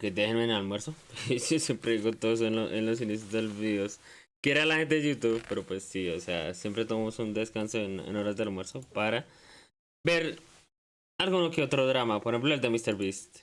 Que déjenme en el almuerzo. Yo siempre digo todo eso en los inicios de los videos. Que era la gente de YouTube, pero pues sí, o sea, siempre tomamos un descanso en horas de almuerzo para ver alguno que otro drama. Por ejemplo, el de MrBeast.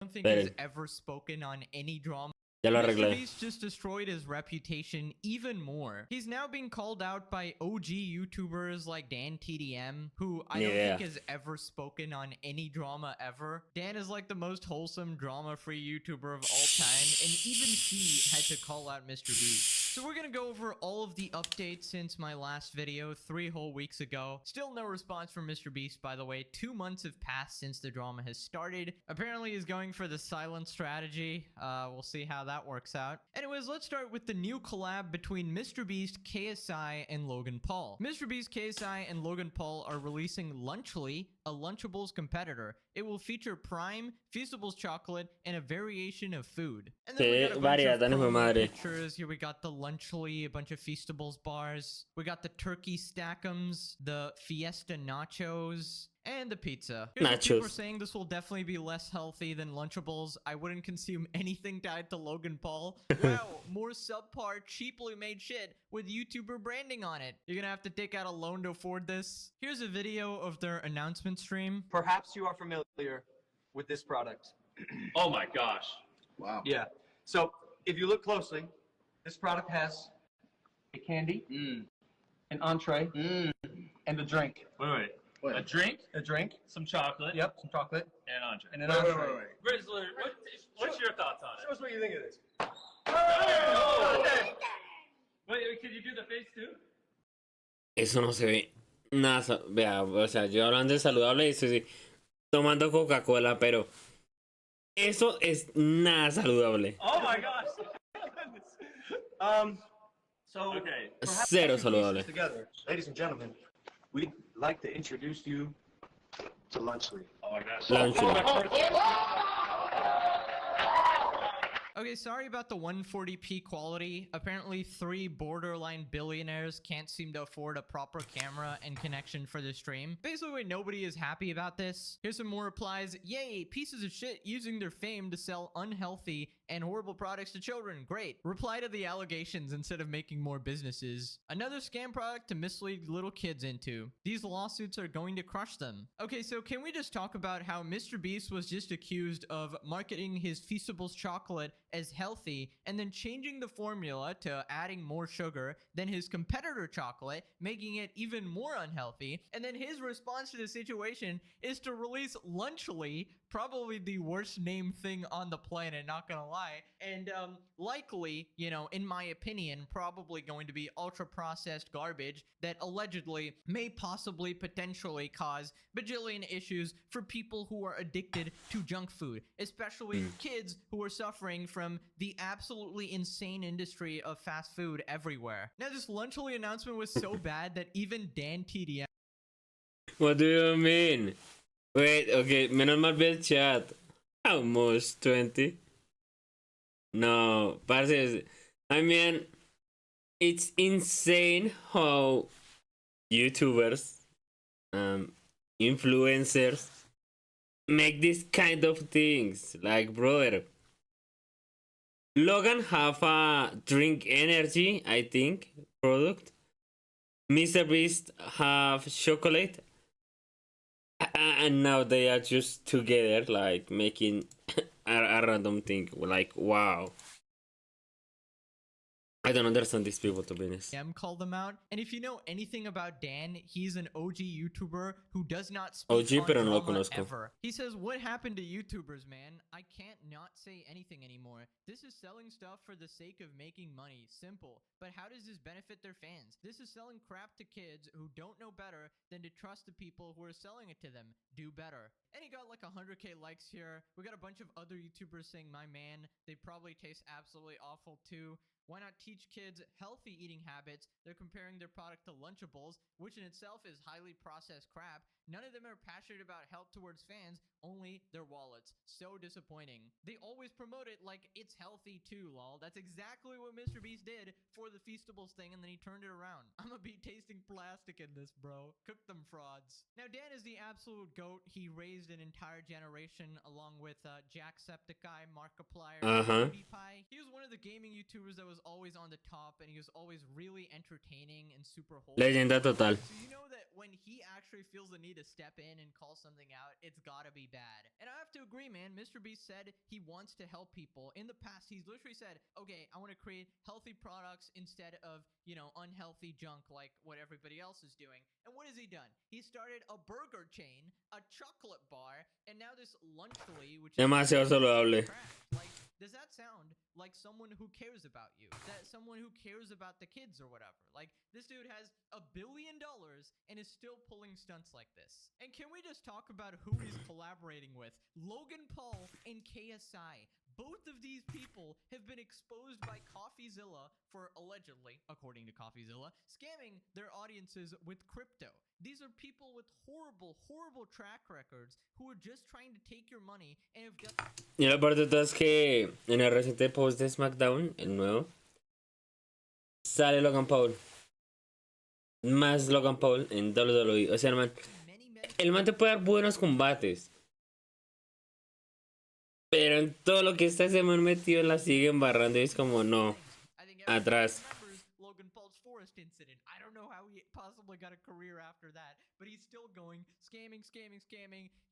Don't think Pero has ever spoken on any drama. ya lo arreglé. MrBeast just destroyed his reputation even more. He's now being called out by OG YouTubers like Dan TDM, who I don't think has ever spoken on any drama ever. Dan is like the most wholesome, drama-free YouTuber of all time, and even he had to call out MrBeast. So we're gonna go over all of the updates since my last video 3 whole weeks ago. Still no response from MrBeast, by the way. 2 months have passed since the drama has started. Apparently he's going for the silent strategy. We'll see how that works out. Anyways, let's start with the new collab between MrBeast, KSI, and Logan Paul. MrBeast, KSI, and Logan Paul are releasing Lunchly, a Lunchables competitor. It will feature Prime, Feastables chocolate, and a variation of food. And then we got a bunch of promo pictures. Here we got the Lunchly, a bunch of Feastables bars. We got the turkey stackums, the Fiesta nachos, and the pizza. Here's what people are saying: this will definitely be less healthy than Lunchables. I wouldn't consume anything tied to Logan Paul. Wow, more subpar, cheaply made shit with YouTuber branding on it. You're gonna have to take out a loan to afford this. Here's a video of their announcement stream. Perhaps you are familiar with this product. Oh my gosh. Wow. Yeah. So if you look closely, this product has a candy, an entree, and a drink. Wait. A drink? A drink. Some chocolate. Yep, some chocolate. And an entree. And an entree. Grizzly, what's your thoughts on it? Show us what you think of this. Oh! Wait, can you do the face too? Eso no se ve nada. Vea, o sea, yo hablando de saludable, eso sí, tomando Coca-Cola, pero eso es nada saludable. Oh my gosh. So Okay. Cero saludable. Together, ladies and gentlemen, we'd like to introduce you to Lunchly. Oh my gosh. Lunchly. Okay, sorry about the 140p quality. Apparently 3 borderline billionaires can't seem to afford a proper camera and connection for the stream. Basically, nobody is happy about this. Here's some more replies. Yay, pieces of shit using their fame to sell unhealthy and horrible products to children. Great. Reply to the allegations instead of making more businesses. Another scam product to mislead little kids into. These lawsuits are going to crush them. Okay, so can we just talk about how MrBeast was just accused of marketing his Feastables chocolate as healthy and then changing the formula to adding more sugar than his competitor chocolate, making it even more unhealthy. And then his response to the situation is to release Lunchly, probably the worst named thing on the planet, not gonna lie. And likely, you know, in my opinion, probably going to be ultra processed garbage that allegedly may possibly potentially cause bajillion issues for people who are addicted to junk food, especially kids who are suffering from the absolutely insane industry of fast food everywhere. Now, this Lunchly announcement was so bad that even Dan TDM. What do you mean? Wait, okay, menos mal vi el chat. Almost 20. No, parce, I mean, it's insane how YouTubers, influencers make these kind of things. Like, brother, Logan have a drink energy, I think, product. MrBeast have chocolate. And now they are just together, like making a random thing. Like, wow. I don't understand these people, to be honest. Call them out. And if you know anything about Dan, he's an OG YouTuber who does not speak OG, on pero no lo drama conozco. ever. He says, what happened to YouTubers, man? I can't not say anything anymore. This is selling stuff for the sake of making money. Simple. But how does this benefit their fans? This is selling crap to kids who don't know better than to trust the people who are selling it to them. Do better. And he got like 100k likes here. We got a bunch of other YouTubers saying, my man, they probably taste absolutely awful too. Why not teach kids healthy eating habits? They're comparing their product to Lunchables, which in itself is highly processed crap. None of them are passionate about help towards fans, only their wallets. So disappointing. They always promote it like it's healthy too, lol. That's exactly what MrBeast did for the Feastables thing, and then he turned it around. I'm gonna be tasting plastic in this, bro. Cook them frauds. Now, Dan is the absolute GOAT. He raised an entire generation along with Jacksepticeye, Markiplier, and PewDiePie. He was one of the gaming YouTubers that was always on the top, and he was always really entertaining and super wholesome. Leyenda total. So you know that when he actually feels the need to step in and call something out, it's gotta be bad. And I have to agree, man. MrBeast said he wants to help people. In the past, he's literally said, okay, I want to create healthy products instead of, you know, unhealthy junk like what everybody else is doing. And what has he done? He started a burger chain, a chocolate bar, and now this Lunchly, which is Demasiado saludable. trash. Like, does that sound like someone who cares about you? That someone who cares about the kids or whatever? Like, this dude has $1 billion and is still pulling stunts like this. And can we just talk about who he's collaborating with? Logan Paul and KSI. Both of these people have been exposed by CoffeeZilla for allegedly, according to CoffeeZilla, scamming their audiences with crypto. These are people with horrible, horrible track records who are just trying to take your money and have got... Y lo peor de todo es que en el reciente post de SmackDown, el nuevo, sale Logan Paul. Más Logan Paul en WWE. O sea, el man te puede dar buenos combates. Pero en todo lo que está ese man metido la sigue embarrando y es como no. Atrás. Logan Paul's forest incident. I don't know how he possibly got a career after that, but he's still going, scamming,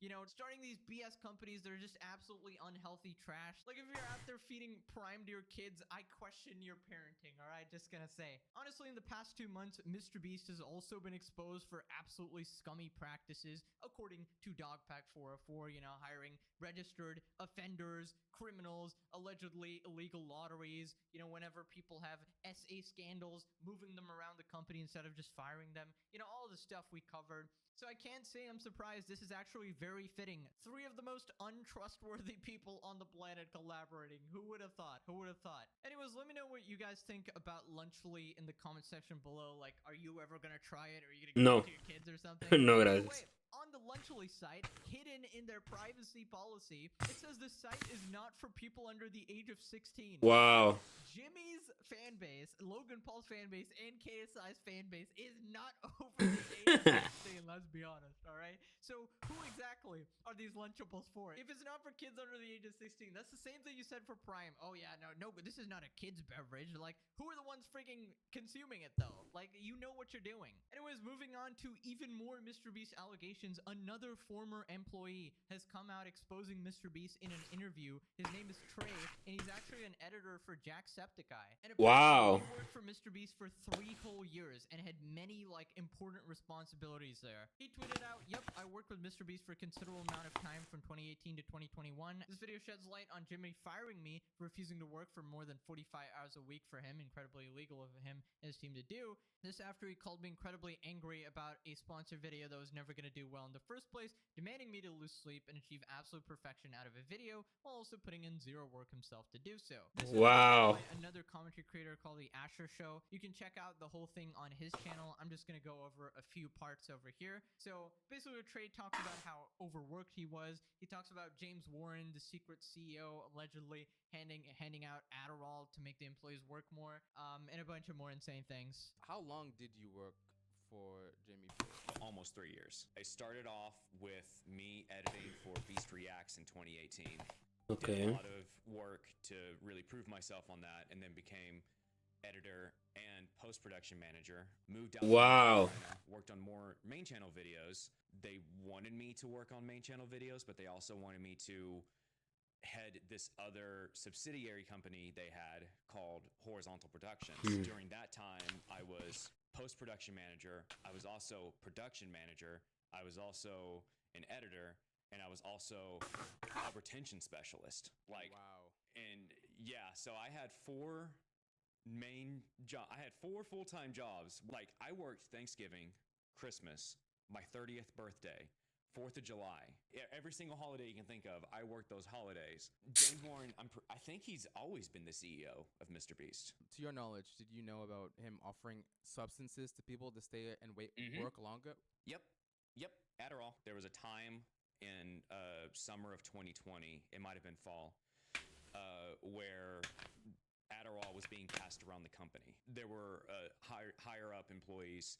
you know, starting these BS companies that are just absolutely unhealthy trash. Like, if you're out there feeding Prime to your kids, I question your parenting, all right? Just gonna say. Honestly, in the past 2 months, MrBeast has also been exposed for absolutely scummy practices, according to Dogpack 404, you know, hiring registered offenders, criminals, allegedly illegal lotteries, you know, whenever people have SA scandals, moving them around the company instead of just firing them, you know, all the stuff we covered. So I can't say I'm surprised. This is actually very fitting. 3 of the most untrustworthy people on the planet collaborating. Who would have thought? Who would have thought? Anyways, let me know what you guys think about Lunchly in the comment section below. Like, are you ever gonna try it? Or are you gonna give it to your kids or something? No, gracias. On the Lunchly site, hidden in their privacy policy, it says the site is not for people under the age of 16. Wow. Jimmy's fan base, Logan Paul's fan base, and KSI's fan base is not over the age of 16, let's be honest, alright? So, who exactly are these Lunchables for? If it's not for kids under the age of 16, that's the same thing you said for Prime. Oh yeah, no, but this is not a kid's beverage. Like, who are the ones freaking consuming it though? Like, you know what you're doing. Anyways, moving on to even more MrBeast allegations. Another former employee has come out exposing MrBeast in an interview. His name is Trey, and he's actually an editor for Jacksepticeye. And wow. He worked for MrBeast for 3 whole years and had many like important responsibilities there. He tweeted out, "Yep, I worked with MrBeast for a considerable amount of time from 2018 to 2021. This video sheds light on Jimmy firing me for refusing to work for more than 45 hours a week for him. Incredibly illegal of him and his team to do. This after he called me incredibly angry about a sponsored video that was never going to do well in the first place, demanding me to lose sleep and achieve absolute perfection out of a video while also putting in 0 work himself to do so." This wow. is another commentary creator called The Asher Show. You can check out the whole thing on his channel. I'm just going to go over a few parts over here. So basically, Trey talks about how overworked he was. He talks about James Warren, the secret CEO, allegedly handing out Adderall to make the employees work more, and a bunch of more insane things. How long did you work for Jimmy? Almost 3 years. I started off with me editing for Beast Reacts in 2018. Okay. Did a lot of work to really prove myself on that, and then became editor and post-production manager. Moved out. Wow. To Carolina, worked on more main channel videos. They wanted me to work on main channel videos, but they also wanted me to head this other subsidiary company they had called Horizontal Productions. During that time, I was post-production manager. I was also production manager. I was also an editor, and I was also a retention specialist. Like, wow. And yeah, so I had 4 main jobs. I had 4 full-time jobs. Like, I worked Thanksgiving, Christmas, my 30th birthday, 4th of July. Every single holiday you can think of, I worked those holidays. James Warren, I think he's always been the CEO of MrBeast. To your knowledge, did you know about him offering substances to people to stay and work longer? Yep. Adderall. There was a time in summer of 2020, it might have been fall, where Adderall was being passed around the company. There were higher up employees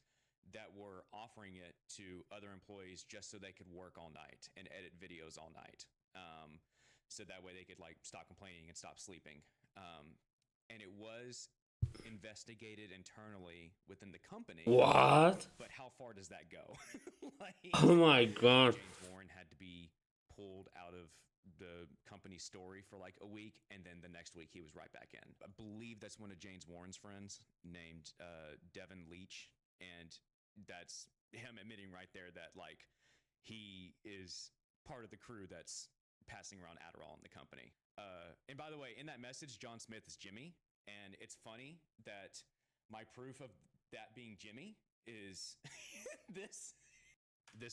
that were offering it to other employees just so they could work all night and edit videos all night. So that way they could like stop complaining and stop sleeping. And it was investigated internally within the company. What? But how far does that go? Like, Oh my god. James Warren had to be pulled out of the company story for like a week, and then the next week he was right back in. I believe that's one of James Warren's friends named Devin Leach, and that's him admitting right there that like he is part of the crew that's passing around Adderall in the company. And by the way, in that message, John Smith is Jimmy, and it's funny that my proof of that being Jimmy is this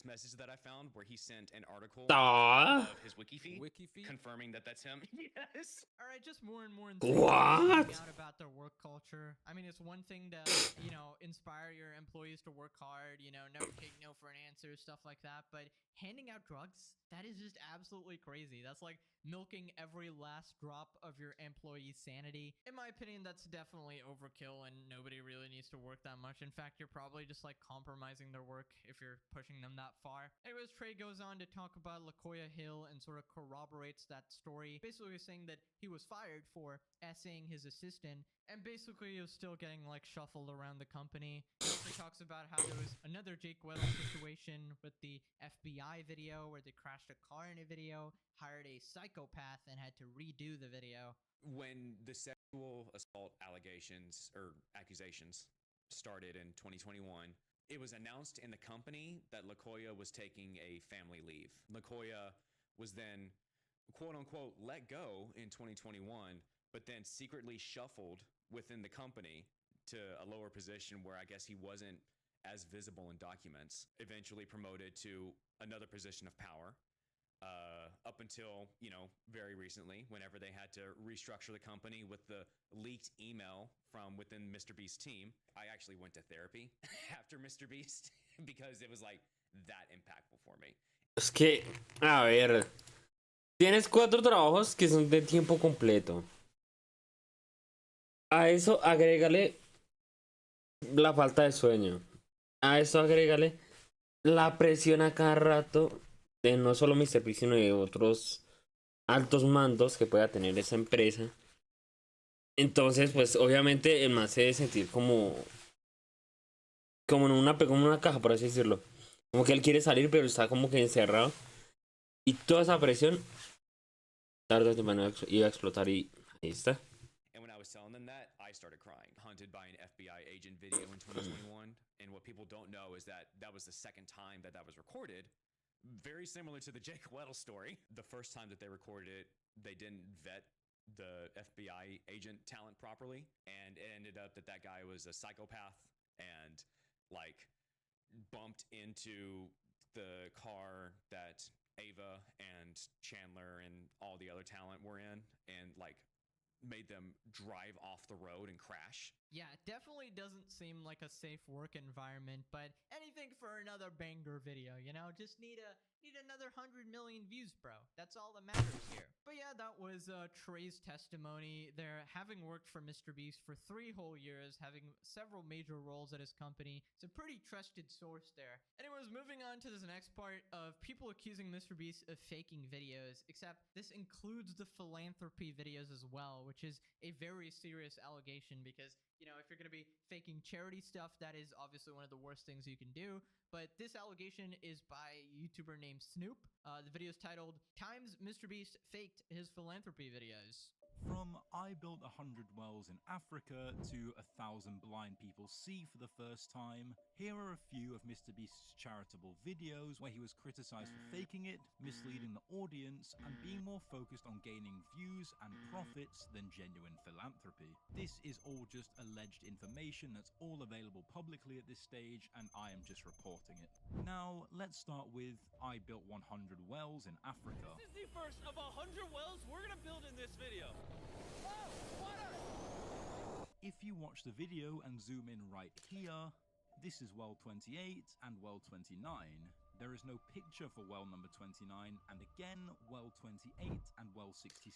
message that I found where he sent an article of his wiki feed confirming that that's him. Yes. All right, just more and more What? out about their work culture. I mean, it's one thing to, inspire your employees to work hard, never take no for an answer, stuff like that. But handing out drugs, that is just absolutely crazy. That's like milking every last drop of your employee's sanity. In my opinion, that's definitely overkill, and nobody really needs to work that much. In fact, you're probably just like compromising their work if you're pushing them that far. Anyways, Trey goes on to talk about LaCoya Hill and sort of corroborates that story, basically saying that he was fired for essaying his assistant, and basically he was still getting like shuffled around the company. He also talks about how there was another Jake Weddle situation with the FBI video where they crashed a car in a video, hired a psychopath, and had to redo the video. When the sexual assault allegations or accusations started in 2021, it was announced in the company that LaCoya was taking a family leave. LaCoya was then, quote unquote, let go in 2021, but then secretly shuffled within the company to a lower position where I guess he wasn't as visible in documents, eventually promoted to another position of power. Up until, very recently, whenever they had to restructure the company with the leaked email from within MrBeast's team. I actually went to therapy after MrBeast because it was like that impactful for me. Es que, a ver, tienes 4 trabajos que son de tiempo completo. A eso agrégale la falta de sueño. A eso agrégale la presión a cada rato de no solo MrBeast, sino de otros altos mandos que pueda tener esa empresa. Entonces, pues obviamente el man se debe sentir como en una caja, por así decirlo. Como que él quiere salir, pero está como que encerrado. Y toda esa presión tarde o temprano iba a explotar, y ahí está. And when I was telling them that, I started crying. Hunted by an FBI agent video in 2021. And what people don't know is that that was the second time that was recorded. Very similar to the Jake Weddle story. The first time that they recorded it, they didn't vet the FBI agent talent properly, and it ended up that guy was a psychopath and like bumped into the car that Ava and Chandler and all the other talent were in, and like made them drive off the road and crash. Yeah, it definitely doesn't seem like a safe work environment, but anything for another banger video, just need another 100 million views, bro. That's all that matters here. But yeah, that was Trey's testimony there, having worked for MrBeast for 3 whole years, having several major roles at his company. It's a pretty trusted source there. Anyways, moving on to this next part of people accusing MrBeast of faking videos, except this includes the philanthropy videos as well, which is a very serious allegation because, if you're going to be faking charity stuff, that is obviously one of the worst things you can do. But this allegation is by a YouTuber named Snoop. The video is titled, "Times MrBeast Faked His Philanthropy Videos." From I built 100 wells in Africa to 1,000 blind people see for the first time, here are a few of MrBeast's charitable videos where he was criticized for faking it, misleading the audience, and being more focused on gaining views and profits than genuine philanthropy. This is all just alleged information that's all available publicly at this stage, and I am just reporting it. Now, let's start with I built 100 wells in Africa. This is the first of 100 wells we're gonna build in this video. Oh, water! If you watch the video and zoom in right here, this is well 28 and well 29. There is no picture for well number 29, and again, well 28 and well 67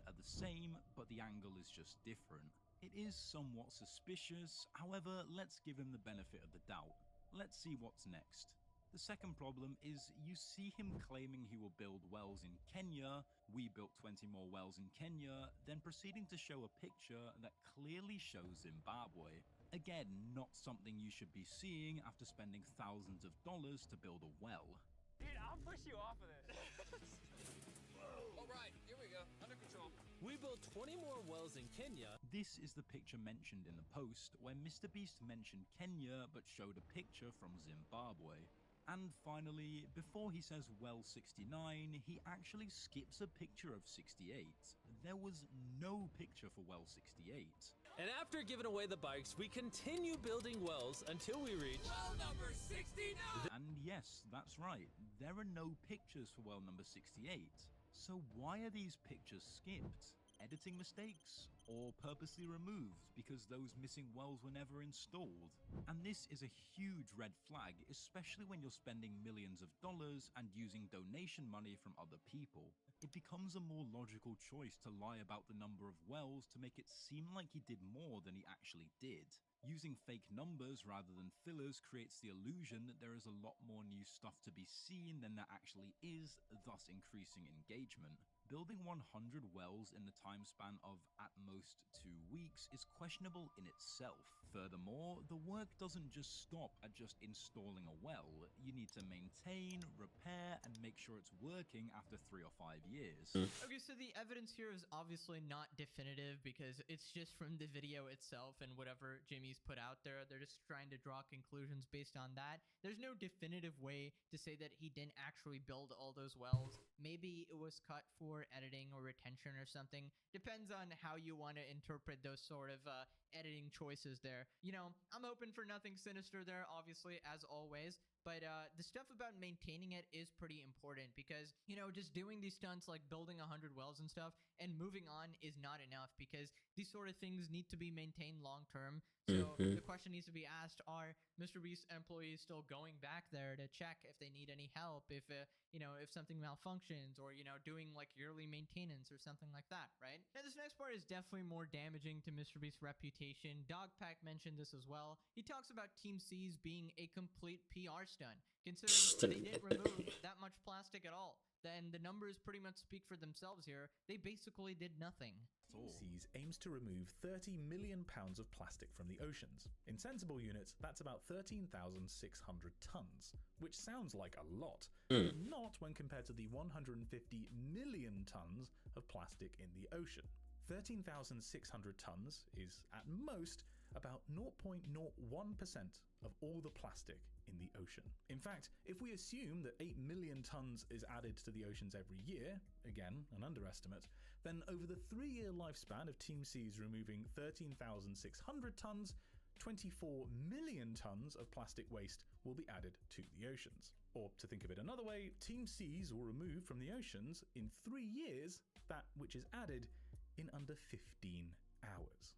are the same, but the angle is just different. It is somewhat suspicious, however, let's give him the benefit of the doubt. Let's see what's next. The second problem is you see him claiming he will build wells in Kenya, we built 20 more wells in Kenya, then proceeding to show a picture that clearly shows Zimbabwe. Again, not something you should be seeing after spending thousands of dollars to build a well. Dude, I'll push you off of this. All right, here we go. Under control. We built 20 more wells in Kenya. This is the picture mentioned in the post, where MrBeast mentioned Kenya but showed a picture from Zimbabwe. And finally, before he says well 69, he actually skips a picture of 68. There was no picture for well 68. And after giving away the bikes, we continue building wells until we reach Well number 69! And yes, that's right, there are no pictures for well number 68. So why are these pictures skipped? Editing mistakes? Or purposely removed because those missing wells were never installed? And this is a huge red flag, especially when you're spending millions of dollars and using donation money from other people. It becomes a more logical choice to lie about the number of wells to make it seem like he did more than he actually did. Using fake numbers rather than fillers creates the illusion that there is a lot more new stuff to be seen than there actually is, thus increasing engagement. Building 100 wells in the time span of at most 2 weeks is questionable in itself. Furthermore, the work doesn't just stop at just installing a well. You need to maintain, repair, and make sure it's working after 3 or 5 years. Okay, so the evidence here is obviously not definitive because it's just from the video itself and whatever Jimmy's put out there. They're just trying to draw conclusions based on that. There's no definitive way to say that he didn't actually build all those wells. Maybe it was cut for editing or retention or something. Depends on how you want to interpret those sort of editing choices there. You know, I'm open for nothing sinister there, obviously, as always. But the stuff about maintaining it is pretty important because, you know, just doing these stunts like building 100 wells and stuff and moving on is not enough because these sort of things need to be maintained long term. So the question needs to be asked, are MrBeast employees still going back there to check if they need any help, if, you know, if something malfunctions or, you know, doing like yearly maintenance or something like that, right? Now, this next part is definitely more damaging to MrBeast's reputation. Dogpack mentioned this as well. He talks about Team C's being a complete PR stunt, considering they didn't remove that much plastic at all. Then the numbers pretty much speak for themselves here. They basically did nothing. Team C's aims to remove 30 million pounds of plastic from the oceans. In sensible units, that's about 13,600 tons, which sounds like a lot, but not when compared to the 150 million tons of plastic in the ocean. 13,600 tons is, at most, about 0.01% of all the plastic in the ocean. In fact, if we assume that 8 million tons is added to the oceans every year, again, an underestimate, then over the 3-year lifespan of Team C's removing 13,600 tons, 24 million tons of plastic waste will be added to the oceans. Or to think of it another way, Team C's will remove from the oceans in 3 years that which is added in under 15 hours.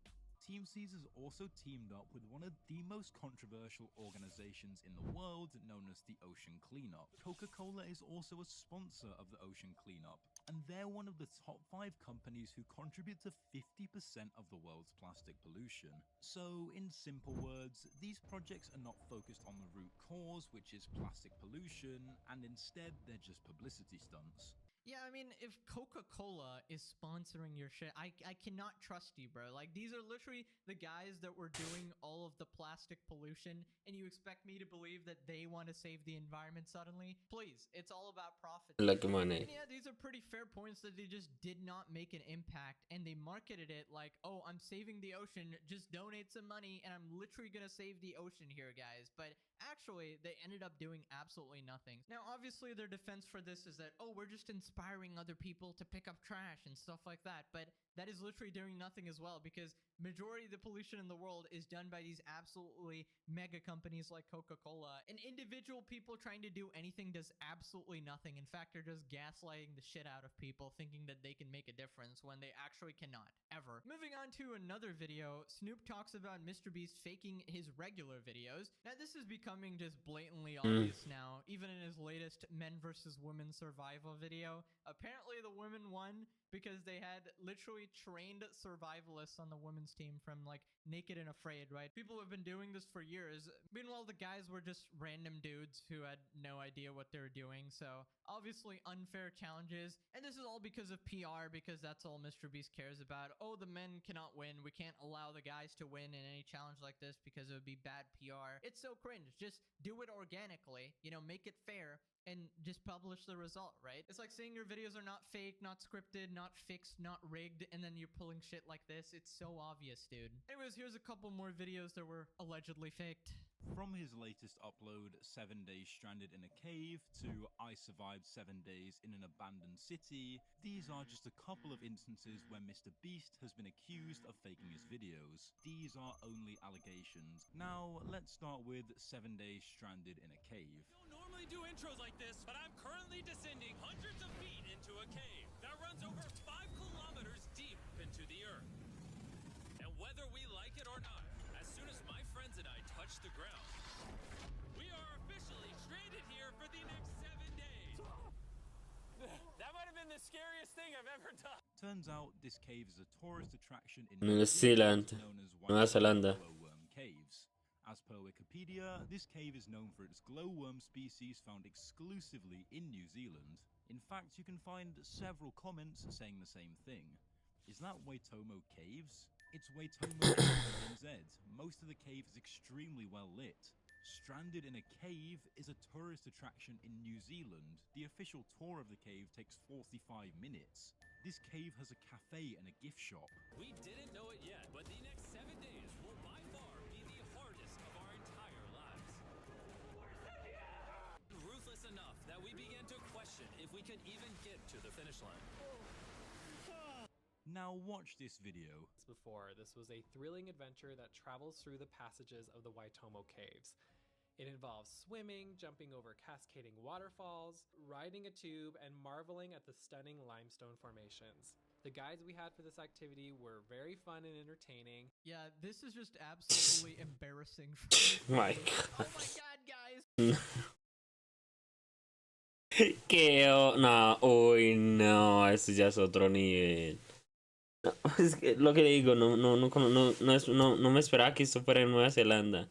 Team C's has also teamed up with one of the most controversial organizations in the world known as the Ocean Cleanup. Coca-Cola is also a sponsor of the Ocean Cleanup, and they're one of the top 5 companies who contribute to 50% of the world's plastic pollution. So, in simple words, these projects are not focused on the root cause, which is plastic pollution, and instead they're just publicity stunts. Yeah, I mean, if Coca-Cola is sponsoring your shit, I cannot trust you, bro. Like, these are literally the guys that were doing all of the plastic pollution, and you expect me to believe that they want to save the environment suddenly? Please, it's all about profit. Like money. And yeah, these are pretty fair points that they just did not make an impact, and they marketed it like, oh, I'm saving the ocean, just donate some money, and I'm literally gonna save the ocean here, guys. But actually, they ended up doing absolutely nothing. Now, obviously, their defense for this is that, oh, we're just inspiring other people to pick up trash and stuff like that. But that is literally doing nothing as well, because majority of the pollution in the world is done by these absolutely mega companies like Coca-Cola. And individual people trying to do anything does absolutely nothing. In fact, they're just gaslighting the shit out of people, thinking that they can make a difference when they actually cannot, ever. Moving on to another video, Snoop talks about MrBeast faking his regular videos. Now, this is becoming just blatantly obvious now, even in his latest men versus women survival video. Apparently, the women won because they had literally trained survivalists on the women's team from like Naked and Afraid, right? People have been doing this for years. Meanwhile, the guys were just random dudes who had no idea what they were doing. So obviously unfair challenges. And this is all because of PR, because that's all MrBeast cares about. Oh, the men cannot win. We can't allow the guys to win in any challenge like this because it would be bad PR. It's so cringe. Just do it organically, you know, make it fair, and just publish the result, right? It's like saying your videos are not fake, not scripted, not fixed, not rigged, and then you're pulling shit like this. It's so obvious, dude. Anyways, here's a couple more videos that were allegedly faked. From his latest upload, 7 days stranded in a cave, to I survived 7 days in an abandoned city, these are just a couple of instances where MrBeast has been accused of faking his videos. These are only allegations. Now, let's start with 7 days stranded in a cave. Don't normally do intros like this, but I'm currently descending hundreds of feet into a cave that runs over 5 kilometers deep into the earth. And whether we like it or not, as soon as my friends and I touch the ground, we are officially stranded here for the next 7 days. That might have been the scariest thing I've ever done. Turns out this cave is a tourist attraction in New New Zealand, known as Nueva Zelanda. glowworm caves. As per Wikipedia, this cave is known for its glowworm species found exclusively in New Zealand. In fact, you can find several comments saying the same thing. Is that Waitomo Caves? It's Waitomo Caves in NZ. Most of the cave is extremely well lit. Stranded in a cave is a tourist attraction in New Zealand. The official tour of the cave takes 45 minutes. This cave has a cafe and a gift shop. We didn't know it yet, but the next 7 days will by far be the hardest of our entire lives. Ruthless enough that we began to question if we could even get to the finish line. Now watch this video. Before, this was a thrilling adventure that travels through the passages of the Waitomo Caves. It involves swimming, jumping over cascading waterfalls, riding a tube, and marveling at the stunning limestone formations. The guides we had for this activity were very fun and entertaining. Yeah, this is just absolutely embarrassing. My God. Oh my God, guys. No, uy, no, eso ya es otro nivel. No, es que lo que digo, no me esperaba que esto fuera en Nueva Zelanda.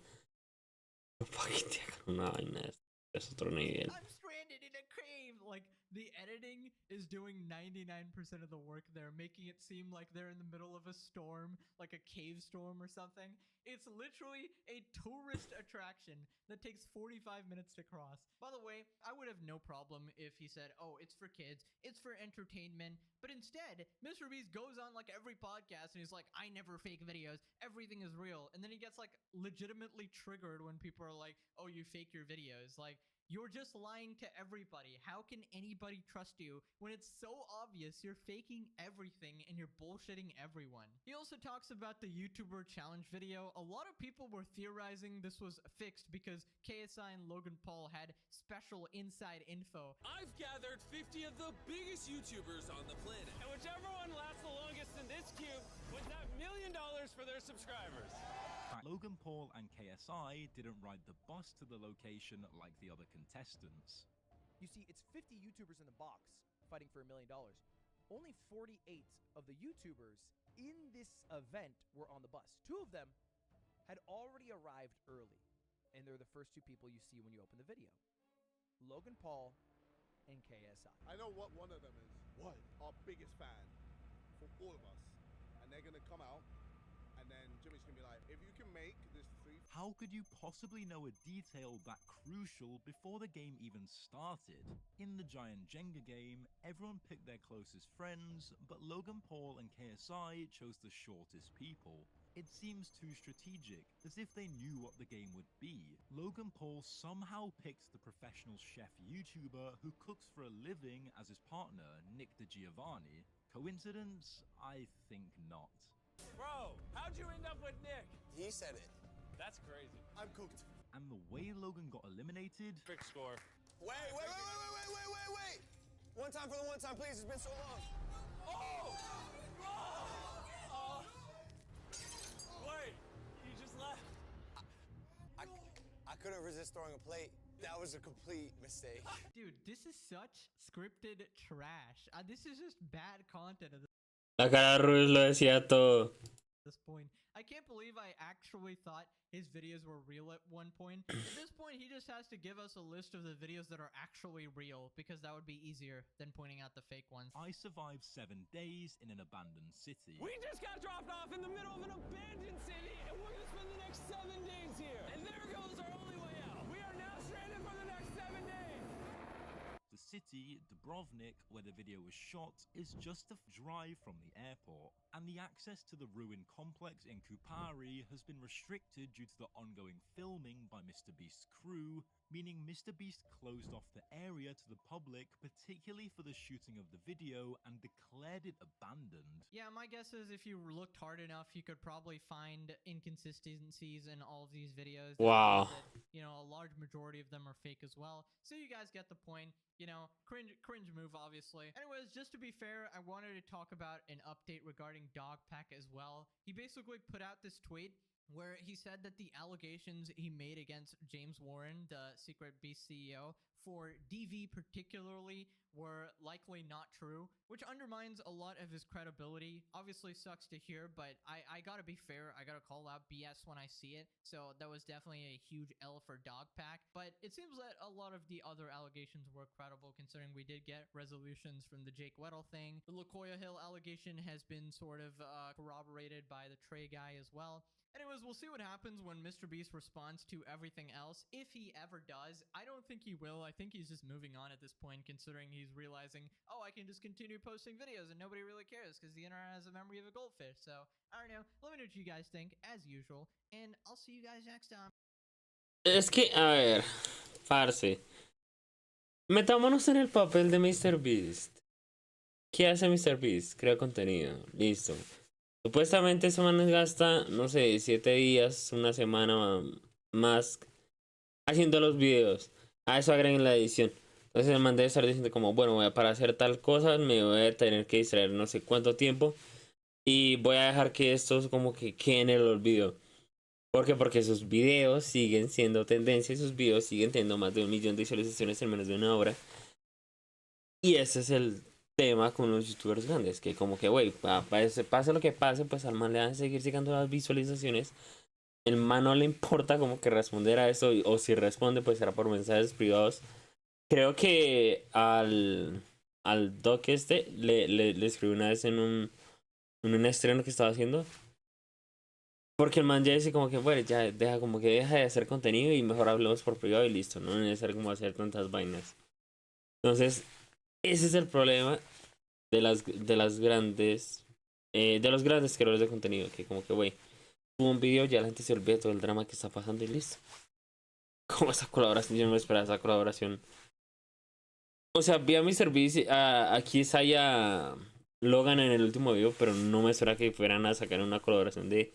Para que te hagan una vaina, es otro nivel. I'm stranded in a cave. Like, the editing is doing 99% of the work there, making it seem like they're in the middle of a storm, like a cave storm or something. It's literally a tourist attraction that takes 45 minutes to cross. By the way, I would have no problem if he said, oh, it's for kids, it's for entertainment. But instead, MrBeast goes on like every podcast and he's like, I never fake videos, everything is real. And then he gets like legitimately triggered when people are like, oh, you fake your videos. Like, you're just lying to everybody. How can anybody trust you when it's so obvious you're faking everything and you're bullshitting everyone? He also talks about the YouTuber challenge video. A lot of people were theorizing this was fixed because KSI and Logan Paul had special inside info. I've gathered 50 of the biggest YouTubers on the planet, and whichever one lasts the longest in this cube wins that $1 million for their subscribers. Logan Paul and KSI didn't ride the bus to the location like the other contestants. You see, it's 50 YouTubers in the box fighting for $1 million. Only 48 of the YouTubers in this event were on the bus. 2 of them had already arrived early, and they're the first 2 people you see when you open the video. Logan Paul and KSI. I know what one of them is. What? Our biggest fan for all of us. And they're gonna come out, and then Jimmy's gonna be like, if you can make this 3... How could you possibly know a detail that crucial before the game even started? In the giant Jenga game, everyone picked their closest friends, but Logan Paul and KSI chose the shortest people. It seems too strategic, as if they knew what the game would be. Logan Paul somehow picked the professional chef YouTuber who cooks for a living as his partner, Nick DiGiovanni. Coincidence? I think not. Bro, how'd you end up with Nick? He said it. That's crazy. I'm cooked. And the way Logan got eliminated... Quick score. Wait. One time for the one time, please. It's been so long. Wait, you just left. I couldn't resist throwing a plate. That was a complete mistake. Dude, this is such scripted trash. This is just bad content at La cara de Ruiz lo decía todo. this point. I can't believe I actually thought his videos were real at one point. At this point, he just has to give us a list of the videos that are actually real, because that would be easier than pointing out the fake ones. I survived 7 days in an abandoned city. We just got dropped off in the middle of an abandoned city, and we're gonna spend the next 7 days here. And there goes our only way out. We are now stranded for the next 7 days. The city, Dubrovnik, where the video was shot, is just a drive from the airport, and the access to the ruined complex in Kupari has been restricted due to the ongoing filming by MrBeast's crew, meaning MrBeast closed off the area to the public, particularly for the shooting of the video, and declared it abandoned. Yeah, my guess is if you looked hard enough, you could probably find inconsistencies in all of these videos. Wow. That, you know, a large majority of them are fake as well. So you guys get the point. You know, cringe move, obviously. Anyways, just to be fair, I wanted to talk about an update regarding Dogpack as well. He basically put out this tweet where he said that the allegations he made against James Warren, the Secret Beast CEO, for DV particularly, were likely not true, which undermines a lot of his credibility. Obviously sucks to hear, but I gotta be fair, I gotta call out BS when I see it, so that was definitely a huge L for Dogpack, but it seems that a lot of the other allegations were credible, considering we did get resolutions from the Jake Weddle thing. The LaCoya Hill allegation has been sort of corroborated by the Trey guy as well. Anyways, we'll see what happens when MrBeast responds to everything else, if he ever does. I don't think he will. I think he's just moving on at this point, considering he's realizing, oh, I can just continue posting videos and nobody really cares because the internet has a memory of a goldfish. So, I don't know. Let me know what you guys think, as usual, and I'll see you guys next time. Es que, a ver, parce. Metámonos en el papel de MrBeast. ¿Qué hace MrBeast? Crea contenido. Listo. Supuestamente ese man gasta, no sé, 7 días, una semana más haciendo los videos. A eso agreguen la edición. Entonces el man debe estar diciendo como, bueno, para hacer tal cosa me voy a tener que distraer no sé cuánto tiempo. Y voy a dejar que esto como que quede en el olvido. ¿Por qué? Porque sus videos siguen siendo tendencia y sus videos siguen teniendo más de 1 millón de visualizaciones en menos de una hora. Y ese es el tema con los youtubers grandes, que como que, güey, pase lo que pase, pues al man le van a seguir llegando las visualizaciones. El man no le importa como que responder a eso, o si responde, pues será por mensajes privados. Creo que al doc le escribí una vez en un estreno que estaba haciendo. Porque el man ya dice como que, bueno, ya deja de hacer contenido y mejor hablemos por privado y listo, no es necesario como hacer tantas vainas. Entonces, ese es el problema de las grandes, de los grandes creadores de contenido, que como que, güey, subo un video, ya la gente se olvida todo el drama que está pasando y listo. Como esa colaboración, yo no me esperaba esa colaboración. O sea, vi a MrBeast, aquí Saya Logan en el último video, pero no me esperaba que fueran a sacar una colaboración de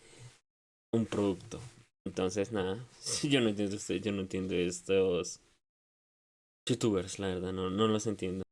un producto. Entonces, nada, yo no entiendo estos youtubers, la verdad, no los entiendo.